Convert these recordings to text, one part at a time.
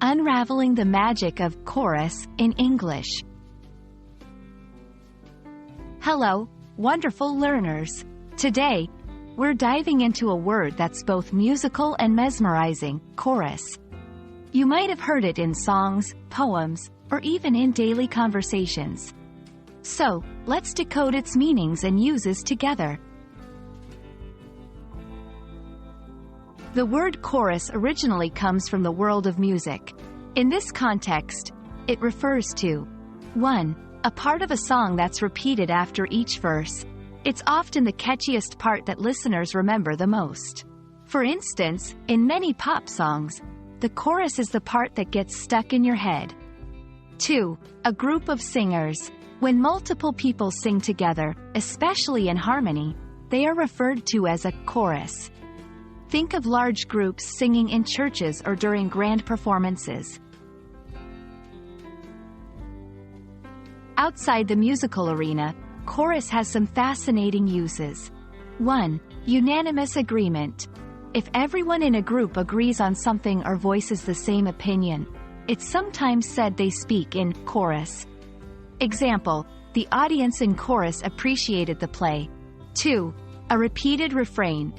Unraveling the magic of chorus in English. Hello, wonderful learners. Today, we're diving into a word that's both musical and mesmerizing, chorus. You might have heard it in songs, poems, or even in daily conversations. So, let's decode its meanings and uses together. The word chorus originally comes from the world of music. In this context, it refers to 1. A part of a song that's repeated after each verse. It's often the catchiest part that listeners remember the most. For instance, in many pop songs, the chorus is the part that gets stuck in your head. 2. A group of singers. When multiple people sing together, especially in harmony, they are referred to as a chorus. Think of large groups singing in churches or during grand performances. Outside the musical arena, chorus has some fascinating uses. 1. Unanimous agreement. If everyone in a group agrees on something or voices the same opinion, it's sometimes said they speak in chorus. Example, the audience in chorus appreciated the play. 2. A repeated refrain.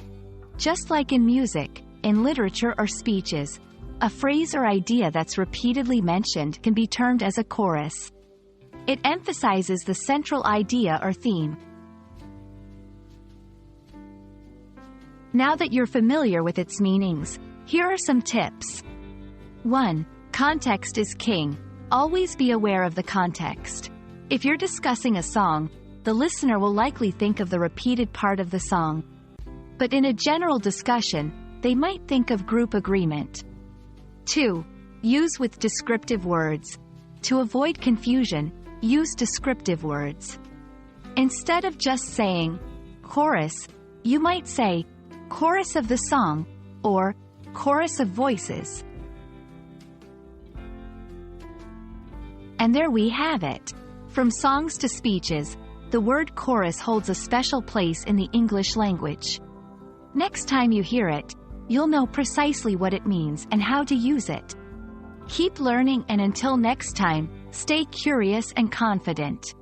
Just like in music, in literature or speeches, a phrase or idea that's repeatedly mentioned can be termed as a chorus. It emphasizes the central idea or theme. Now that you're familiar with its meanings, here are some tips. 1. Context is king. Always be aware of the context. If you're discussing a song, the listener will likely think of the repeated part of the song. But in a general discussion, they might think of group agreement. 2. Use with descriptive words. To avoid confusion, use descriptive words. Instead of just saying chorus, you might say chorus of the song or chorus of voices. And there we have it. From songs to speeches, the word chorus holds a special place in the English language. Next time you hear it, you'll know precisely what it means and how to use it. Keep learning, and until next time, stay curious and confident.